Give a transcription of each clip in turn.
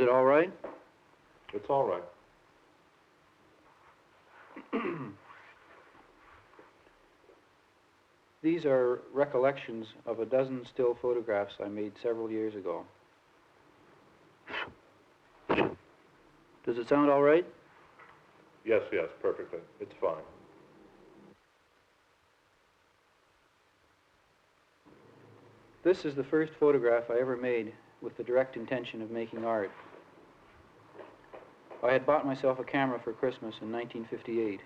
Is it all right? It's all right. These are recollections of a dozen still photographs I made several years ago. Does it sound all right? Yes, perfectly. It's fine. This is the first photograph I ever made with the direct intention of making art. I had bought myself a camera for Christmas in 1958.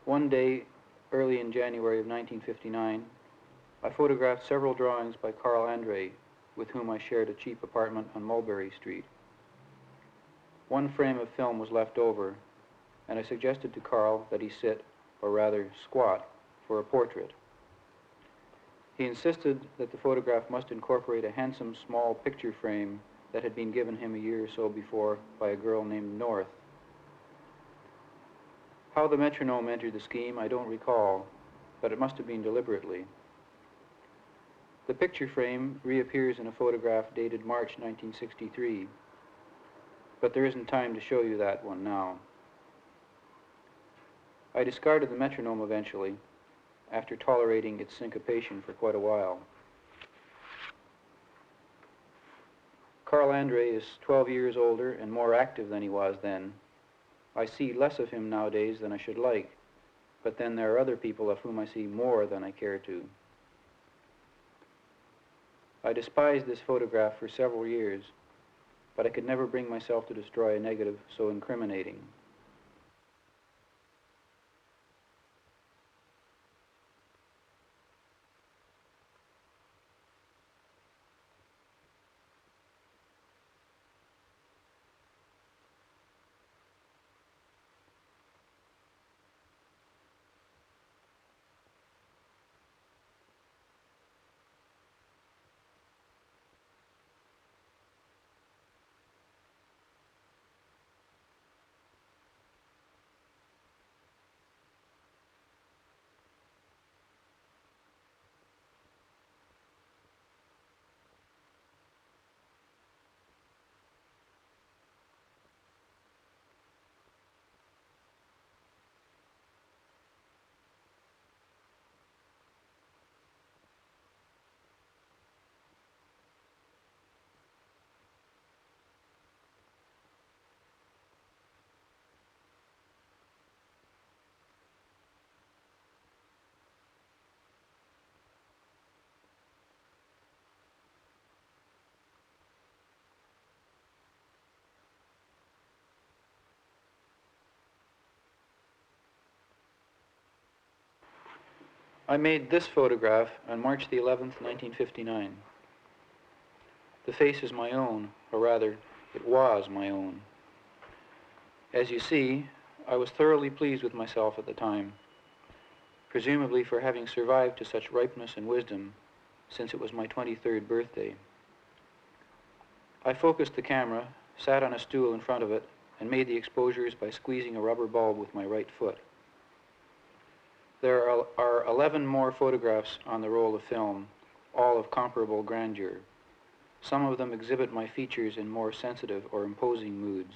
One day, early in January of 1959, I photographed several drawings by Carl Andre, with whom I shared a cheap apartment on Mulberry Street. One frame of film was left over, and I suggested to Carl that he sit, or rather squat, for a portrait. He insisted that the photograph must incorporate a handsome small picture frame that had been given him a year or so before by a girl named North. How the metronome entered the scheme, I don't recall, but it must have been deliberately. The picture frame reappears in a photograph dated March 1963, but there isn't time to show you that one now. I discarded the metronome eventually, after tolerating its syncopation for quite a while. Carl Andre is 12 years older and more active than he was then. I see less of him nowadays than I should like, but then there are other people of whom I see more than I care to. I despised this photograph for several years, but I could never bring myself to destroy a negative so incriminating. I made this photograph on March the 11th, 1959. The face is my own, or rather, it was my own. As you see, I was thoroughly pleased with myself at the time, presumably for having survived to such ripeness and wisdom, since it was my 23rd birthday. I focused the camera, sat on a stool in front of it, and made the exposures by squeezing a rubber bulb with my right foot. There are 11 more photographs on the roll of film, all of comparable grandeur. Some of them exhibit my features in more sensitive or imposing moods.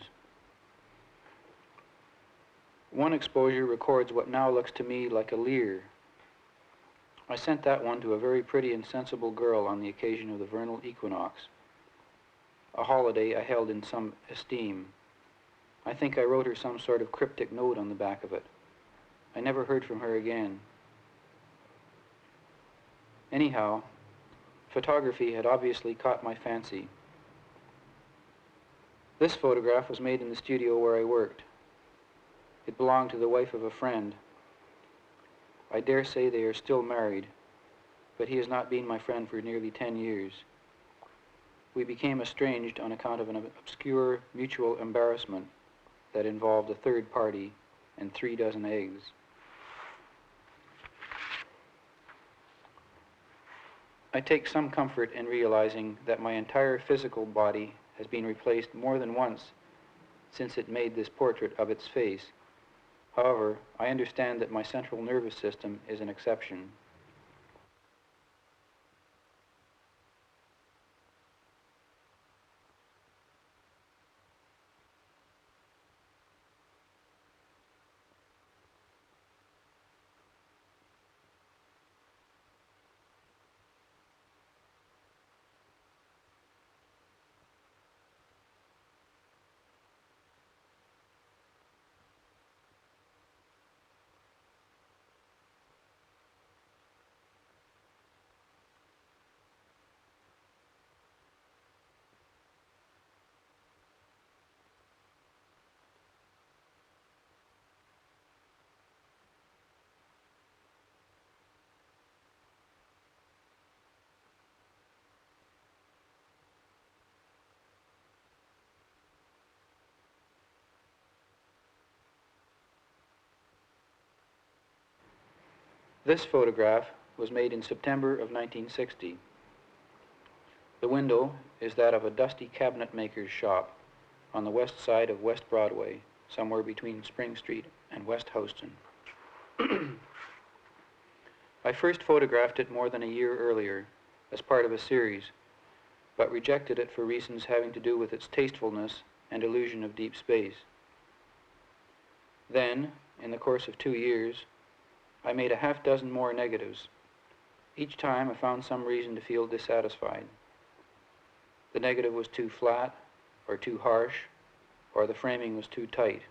One exposure records what now looks to me like a leer. I sent that one to a very pretty and sensible girl on the occasion of the vernal equinox, a holiday I held in some esteem. I think I wrote her some sort of cryptic note on the back of it. I never heard from her again. Anyhow, photography had obviously caught my fancy. This photograph was made in the studio where I worked. It belonged to the wife of a friend. I dare say they are still married, but he has not been my friend for nearly 10 years. We became estranged on account of an obscure mutual embarrassment that involved a third party and 3 dozen eggs. I take some comfort in realizing that my entire physical body has been replaced more than once since it made this portrait of its face. However, I understand that my central nervous system is an exception. This photograph was made in September of 1960. The window is that of a dusty cabinet maker's shop on the west side of West Broadway, somewhere between Spring Street and West Houston. I first photographed it more than a year earlier as part of a series, but rejected it for reasons having to do with its tastefulness and illusion of deep space. Then, in the course of 2 years, I made a half-dozen more negatives. Each time I found some reason to feel dissatisfied. The negative was too flat, or too harsh, or the framing was too tight.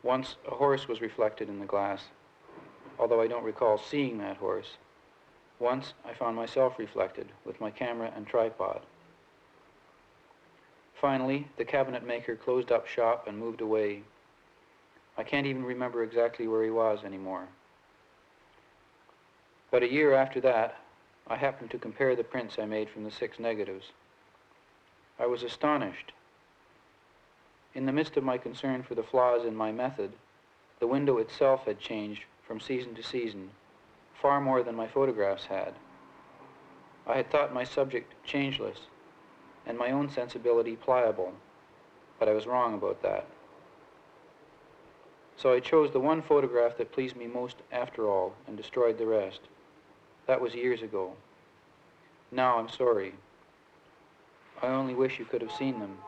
Once a horse was reflected in the glass, although I don't recall seeing that horse. Once I found myself reflected with my camera and tripod. Finally, the cabinet maker closed up shop and moved away. I can't even remember exactly where he was anymore. But a year after that, I happened to compare the prints I made from the 6 negatives. I was astonished. In the midst of my concern for the flaws in my method, the window itself had changed from season to season, far more than my photographs had. I had thought my subject changeless, and my own sensibility pliable, but I was wrong about that. So I chose the one photograph that pleased me most after all, and destroyed the rest. That was years ago. Now I'm sorry. I only wish you could have seen them.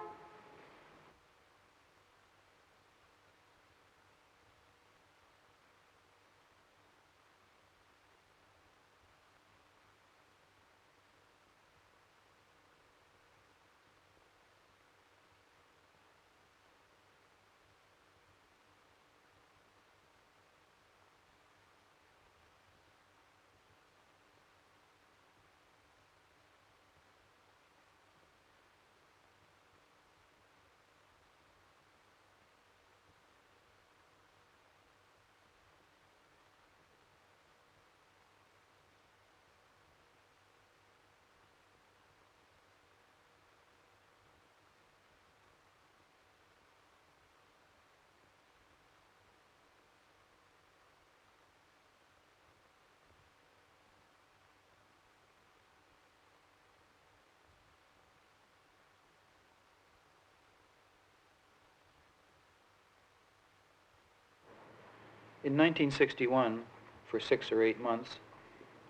In 1961, for 6 or 8 months,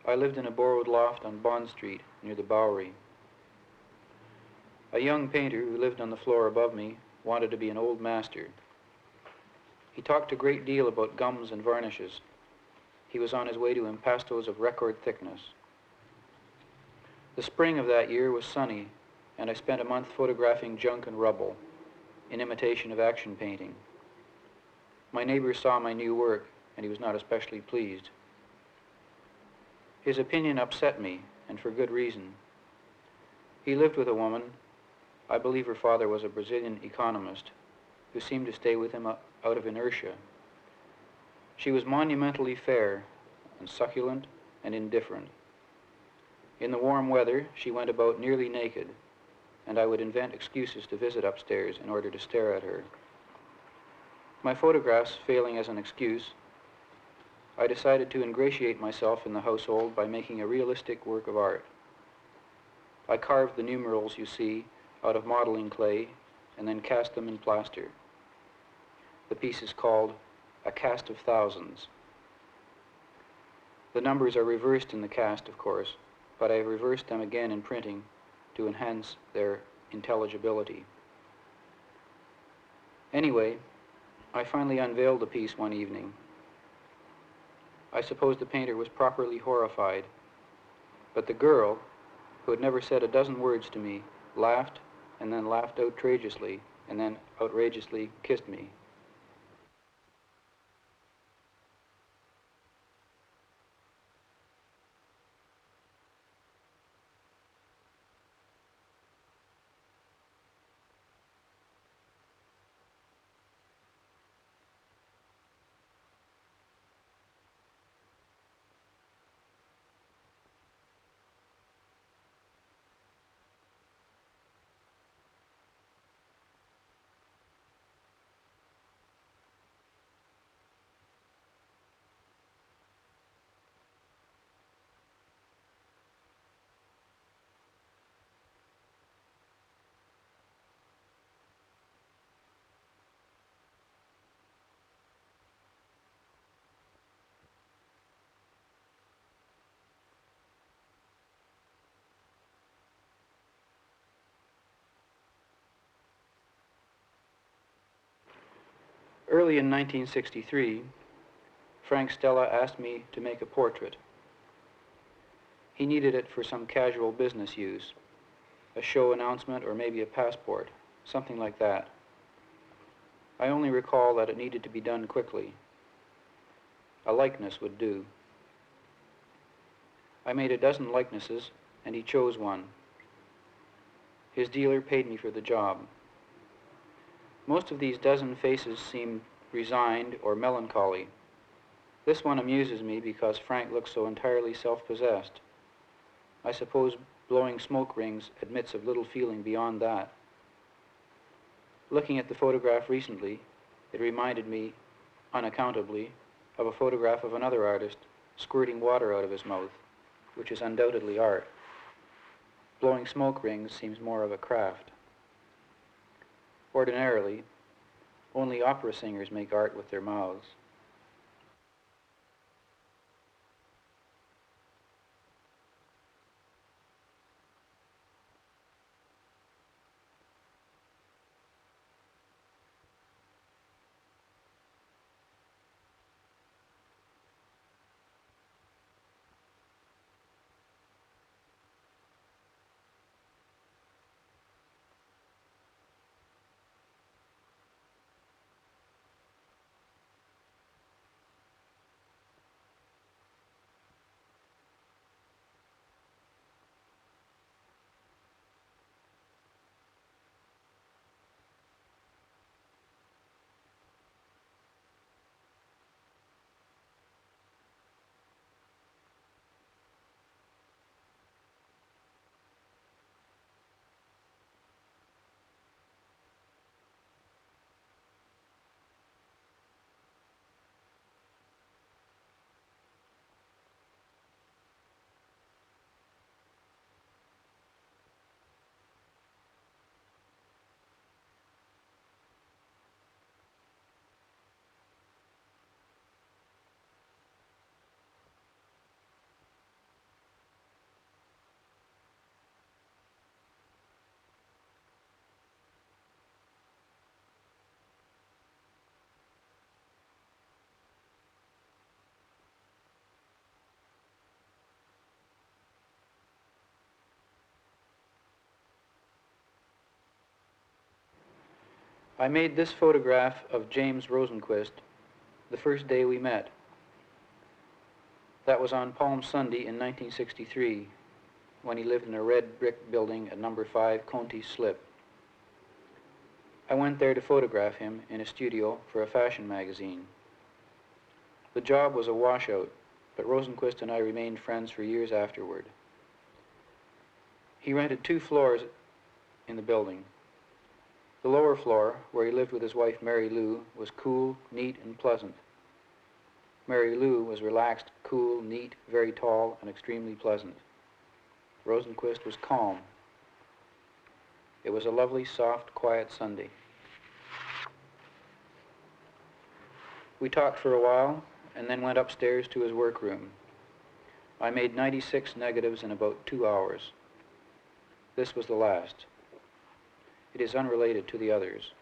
I lived in a borrowed loft on Bond Street near the Bowery. A young painter who lived on the floor above me wanted to be an old master. He talked a great deal about gums and varnishes. He was on his way to impastos of record thickness. The spring of that year was sunny, and I spent a month photographing junk and rubble, in imitation of action painting. My neighbor saw my new work, and he was not especially pleased. His opinion upset me, and for good reason. He lived with a woman, I believe her father was a Brazilian economist, who seemed to stay with him out of inertia. She was monumentally fair, and succulent, and indifferent. In the warm weather, she went about nearly naked, and I would invent excuses to visit upstairs in order to stare at her. My photographs failing as an excuse, I decided to ingratiate myself in the household by making a realistic work of art. I carved the numerals you see out of modeling clay and then cast them in plaster. The piece is called A Cast of Thousands. The numbers are reversed in the cast, of course, but I have reversed them again in printing to enhance their intelligibility. Anyway, I finally unveiled the piece one evening. I suppose the painter was properly horrified, but the girl, who had never said a dozen words to me, laughed, and then laughed outrageously, and then outrageously kissed me. Early in 1963, Frank Stella asked me to make a portrait. He needed it for some casual business use, a show announcement or maybe a passport, something like that. I only recall that it needed to be done quickly. A likeness would do. I made a dozen likenesses, and he chose one. His dealer paid me for the job. Most of these dozen faces seem resigned or melancholy. This one amuses me because Frank looks so entirely self-possessed. I suppose blowing smoke rings admits of little feeling beyond that. Looking at the photograph recently, it reminded me, unaccountably, of a photograph of another artist squirting water out of his mouth, which is undoubtedly art. Blowing smoke rings seems more of a craft. Ordinarily, only opera singers make art with their mouths. I made this photograph of James Rosenquist the first day we met. That was on Palm Sunday in 1963, when he lived in a red brick building at number 5 Conti Slip. I went there to photograph him in a studio for a fashion magazine. The job was a washout, but Rosenquist and I remained friends for years afterward. He rented 2 floors in the building. The lower floor, where he lived with his wife Mary Lou, was cool, neat, and pleasant. Mary Lou was relaxed, cool, neat, very tall, and extremely pleasant. Rosenquist was calm. It was a lovely, soft, quiet Sunday. We talked for a while, and then went upstairs to his workroom. I made 96 negatives in about 2 hours. This was the last. It is unrelated to the others.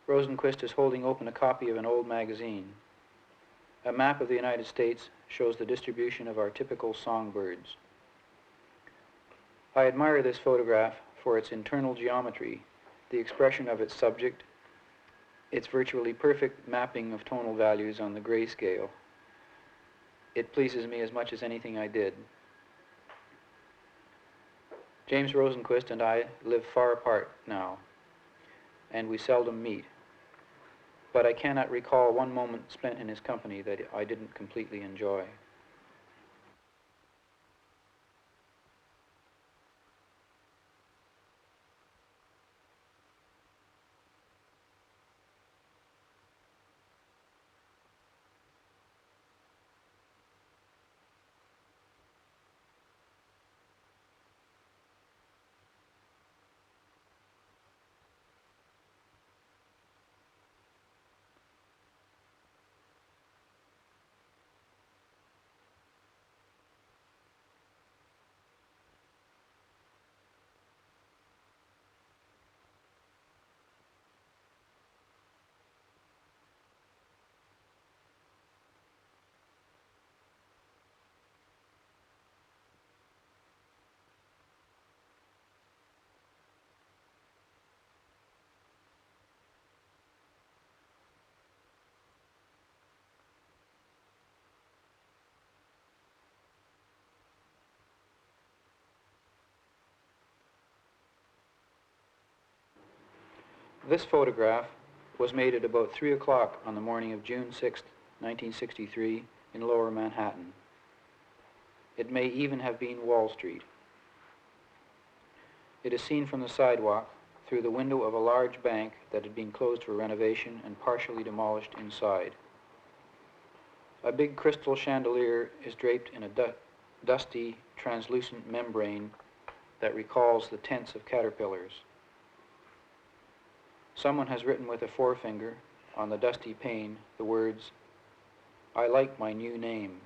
Rosenquist is holding open a copy of an old magazine. A map of the United States shows the distribution of our typical songbirds. I admire this photograph for its internal geometry, the expression of its subject, its virtually perfect mapping of tonal values on the grayscale. It pleases me as much as anything I did. James Rosenquist and I live far apart now, and we seldom meet. But I cannot recall one moment spent in his company that I didn't completely enjoy. This photograph was made at about 3 o'clock on the morning of June 6, 1963, in Lower Manhattan. It may even have been Wall Street. It is seen from the sidewalk through the window of a large bank that had been closed for renovation and partially demolished inside. A big crystal chandelier is draped in a dusty, translucent membrane that recalls the tents of caterpillars. Someone has written with a forefinger on the dusty pane the words, "I like my new name."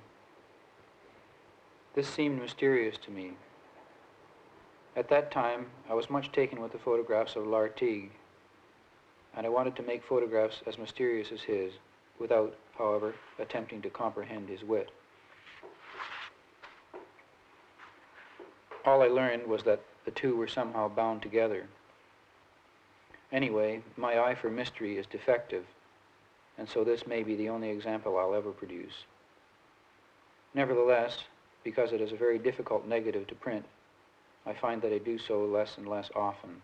This seemed mysterious to me. At that time, I was much taken with the photographs of Lartigue, and I wanted to make photographs as mysterious as his, without, however, attempting to comprehend his wit. All I learned was that the two were somehow bound together. Anyway, my eye for mystery is defective, and so this may be the only example I'll ever produce. Nevertheless, because it is a very difficult negative to print, I find that I do so less and less often.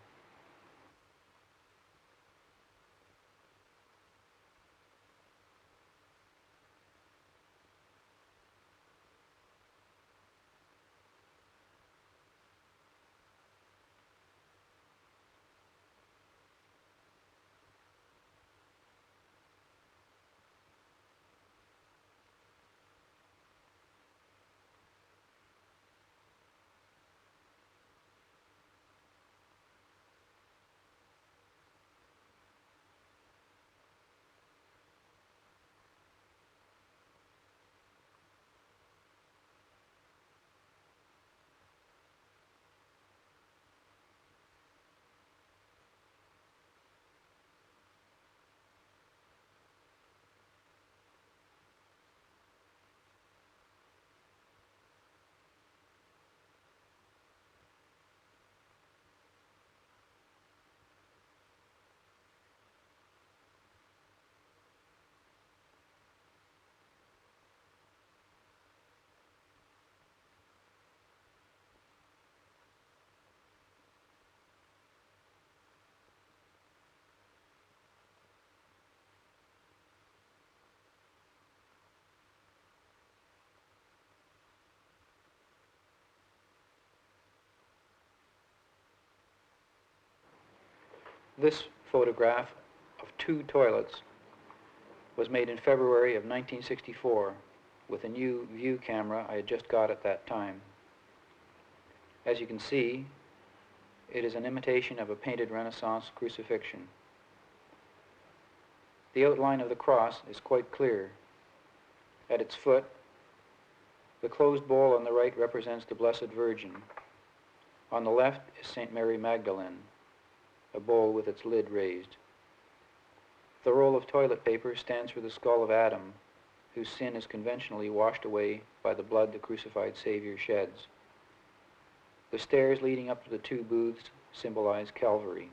This photograph of two toilets was made in February of 1964 with a new view camera I had just got at that time. As you can see, it is an imitation of a painted Renaissance crucifixion. The outline of the cross is quite clear. At its foot, the closed bowl on the right represents the Blessed Virgin. On the left is St. Mary Magdalene, a bowl with its lid raised. The roll of toilet paper stands for the skull of Adam, whose sin is conventionally washed away by the blood the crucified Savior sheds. The stairs leading up to the two booths symbolize Calvary.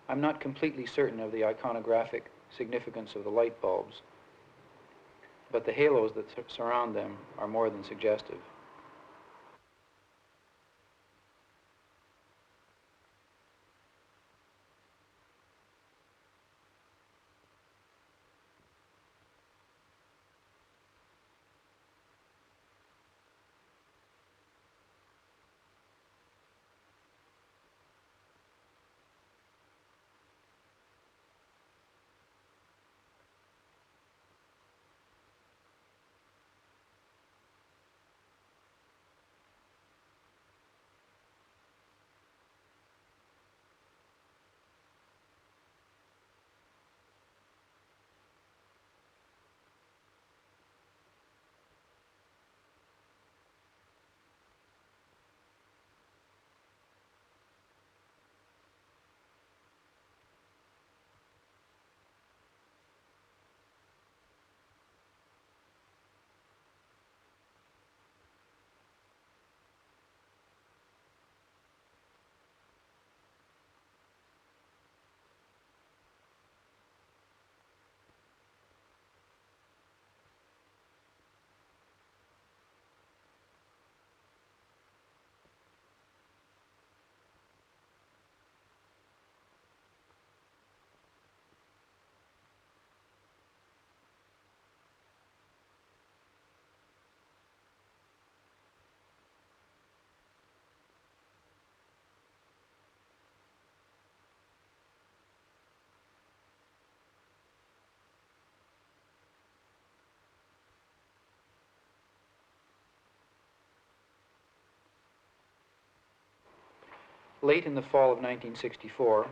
I'm not completely certain of the iconographic significance of the light bulbs, but the halos that surround them are more than suggestive. Late in the fall of 1964,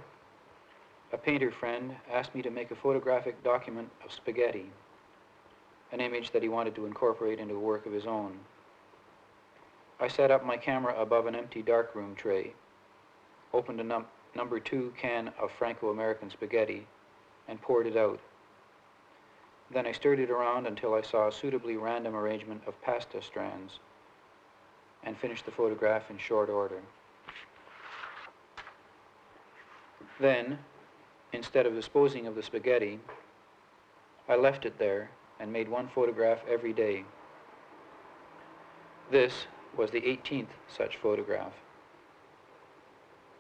a painter friend asked me to make a photographic document of spaghetti, an image that he wanted to incorporate into a work of his own. I set up my camera above an empty darkroom tray, opened a number 2 can of Franco-American spaghetti, and poured it out. Then I stirred it around until I saw a suitably random arrangement of pasta strands, and finished the photograph in short order. Then, instead of disposing of the spaghetti, I left it there and made one photograph every day. This was the 18th such photograph.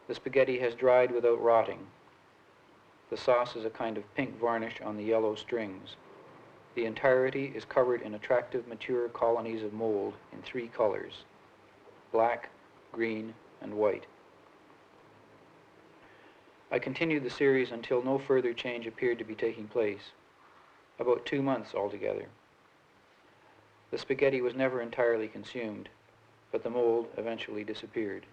The spaghetti has dried without rotting. The sauce is a kind of pink varnish on the yellow strings. The entirety is covered in attractive mature colonies of mold in 3 colors: black, green, and white. I continued the series until no further change appeared to be taking place, about 2 months altogether. The spaghetti was never entirely consumed, but the mold eventually disappeared.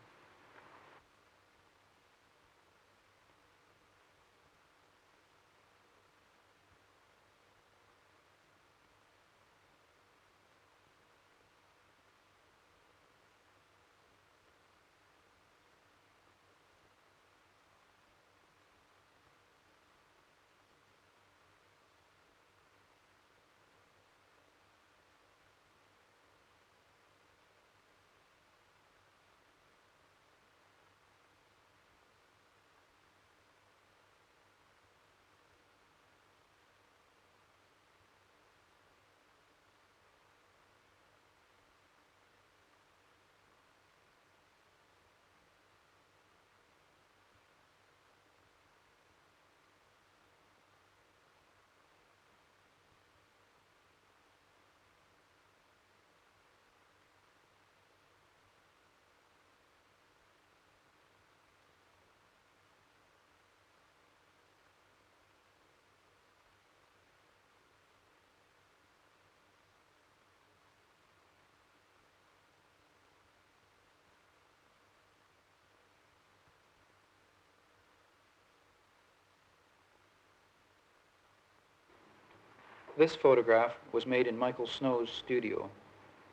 This photograph was made in Michael Snow's studio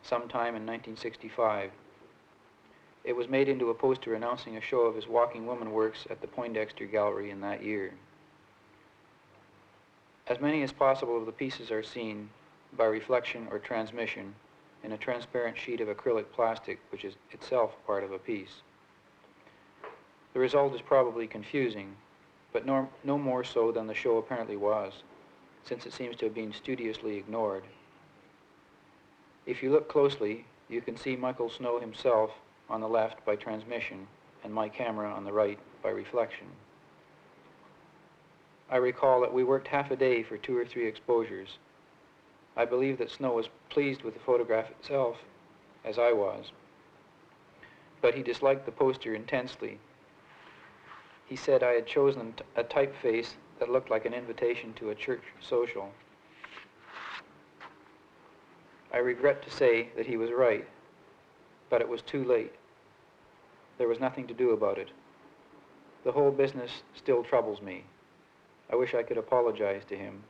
sometime in 1965. It was made into a poster announcing a show of his walking woman works at the Poindexter Gallery in that year. As many as possible of the pieces are seen by reflection or transmission in a transparent sheet of acrylic plastic, which is itself part of a piece. The result is probably confusing, but no more so than the show apparently was, since it seems to have been studiously ignored. If you look closely, you can see Michael Snow himself on the left by transmission and my camera on the right by reflection. I recall that we worked half a day for 2 or 3 exposures. I believe that Snow was pleased with the photograph itself, as I was, but he disliked the poster intensely. He said I had chosen a typeface that looked like an invitation to a church social. I regret to say that he was right, but it was too late. There was nothing to do about it. The whole business still troubles me. I wish I could apologize to him.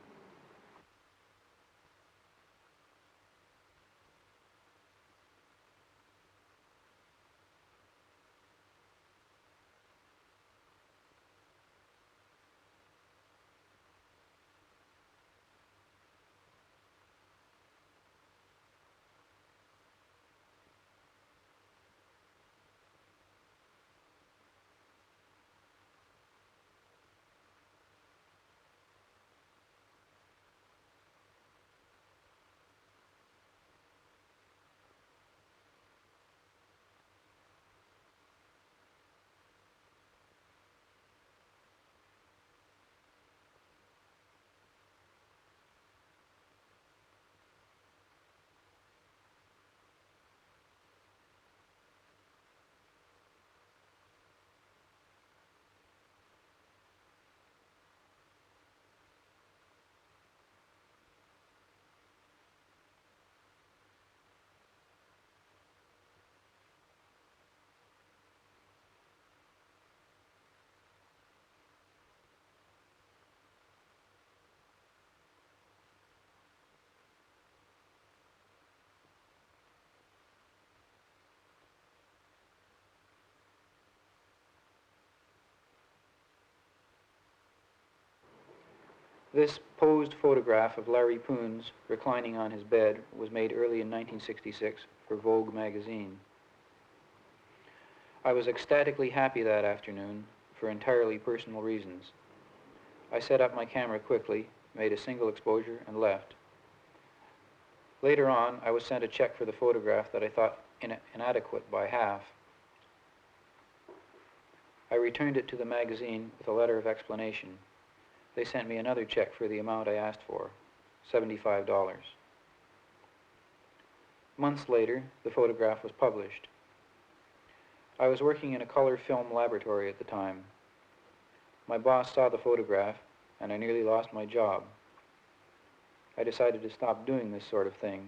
This posed photograph of Larry Poons reclining on his bed was made early in 1966 for Vogue magazine. I was ecstatically happy that afternoon for entirely personal reasons. I set up my camera quickly, made a single exposure, and left. Later on, I was sent a check for the photograph that I thought inadequate by half. I returned it to the magazine with a letter of explanation. They sent me another check for the amount I asked for, $75. Months later, the photograph was published. I was working in a color film laboratory at the time. My boss saw the photograph, and I nearly lost my job. I decided to stop doing this sort of thing.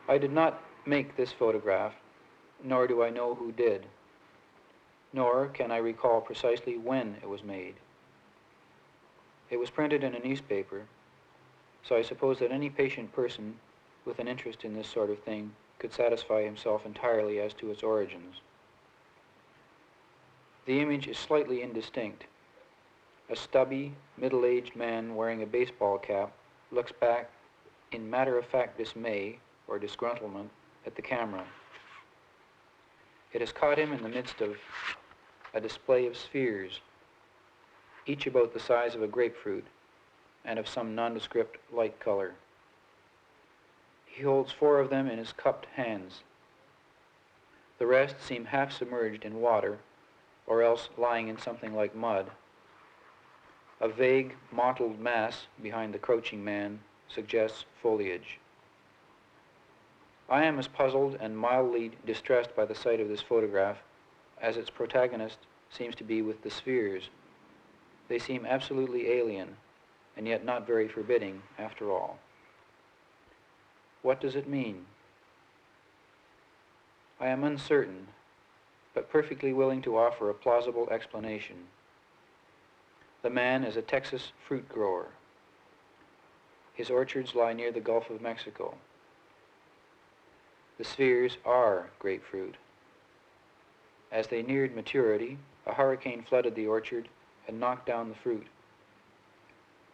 I did not make this photograph, nor do I know who did, nor can I recall precisely when it was made. It was printed in a newspaper, so I suppose that any patient person with an interest in this sort of thing could satisfy himself entirely as to its origins. The image is slightly indistinct. A stubby, middle-aged man wearing a baseball cap looks back in matter-of-fact dismay or disgruntlement at the camera. It has caught him in the midst of a display of spheres, each about the size of a grapefruit and of some nondescript light color. He holds 4 of them in his cupped hands. The rest seem half submerged in water or else lying in something like mud. A vague, mottled mass behind the crouching man suggests foliage. I am as puzzled and mildly distressed by the sight of this photograph as its protagonist seems to be with the spheres. They seem absolutely alien, and yet not very forbidding after all. What does it mean? I am uncertain, but perfectly willing to offer a plausible explanation. The man is a Texas fruit grower. His orchards lie near the Gulf of Mexico. The spheres are grapefruit. As they neared maturity, a hurricane flooded the orchard and knocked down the fruit.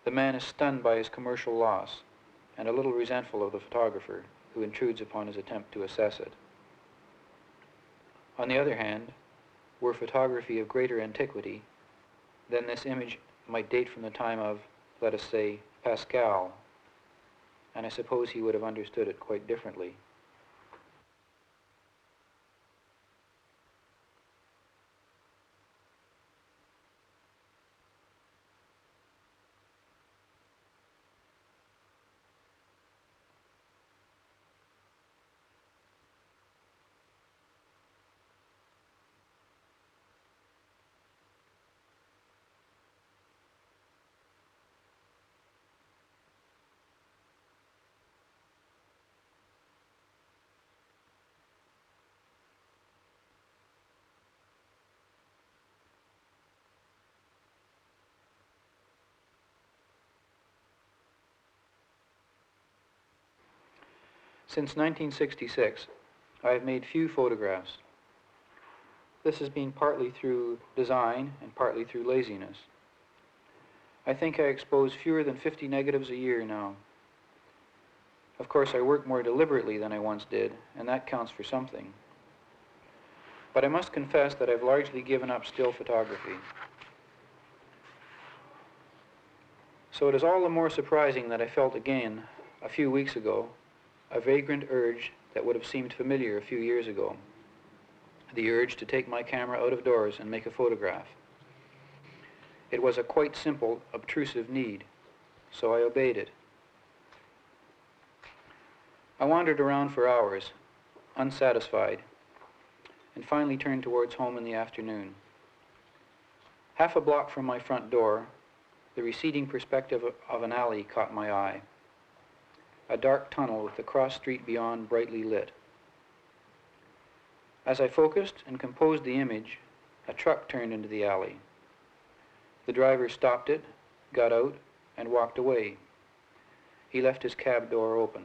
The man is stunned by his commercial loss and a little resentful of the photographer who intrudes upon his attempt to assess it. On the other hand, were photography of greater antiquity, then this image might date from the time of, let us say, Pascal, and I suppose he would have understood it quite differently. Since 1966, I have made few photographs. This has been partly through design and partly through laziness. I think I expose fewer than 50 negatives a year now. Of course, I work more deliberately than I once did, and that counts for something. But I must confess that I've largely given up still photography. So it is all the more surprising that I felt again, a few weeks ago, a vagrant urge that would have seemed familiar a few years ago. The urge to take my camera out of doors and make a photograph. It was a quite simple, obtrusive need, so I obeyed it. I wandered around for hours, unsatisfied, and finally turned towards home in the afternoon. Half a block from my front door, the receding perspective of an alley caught my eye. A dark tunnel with the cross street beyond brightly lit. As I focused and composed the image, a truck turned into the alley. The driver stopped it, got out, and walked away. He left his cab door open.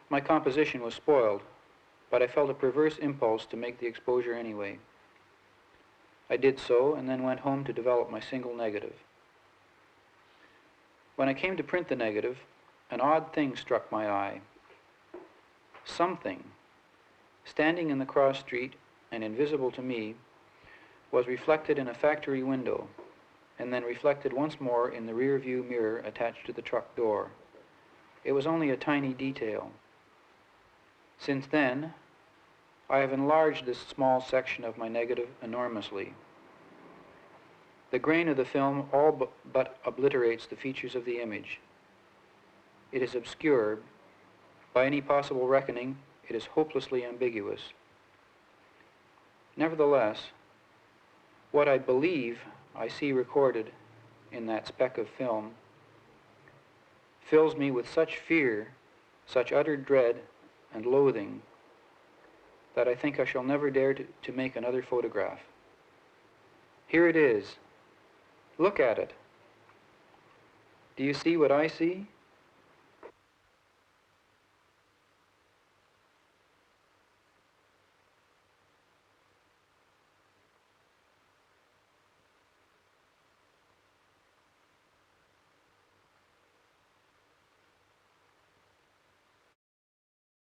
My composition was spoiled, but I felt a perverse impulse to make the exposure anyway. I did so, and then went home to develop my single negative. When I came to print the negative, an odd thing struck my eye. Something, standing in the cross street and invisible to me, was reflected in a factory window, and then reflected once more in the rear view mirror attached to the truck door. It was only a tiny detail. Since then, I have enlarged this small section of my negative enormously. The grain of the film all but obliterates the features of the image. It is obscure. By any possible reckoning, it is hopelessly ambiguous. Nevertheless, what I believe I see recorded in that speck of film fills me with such fear, such utter dread and loathing, that I think I shall never dare to make another photograph. Here it is. Look at it. Do you see what I see?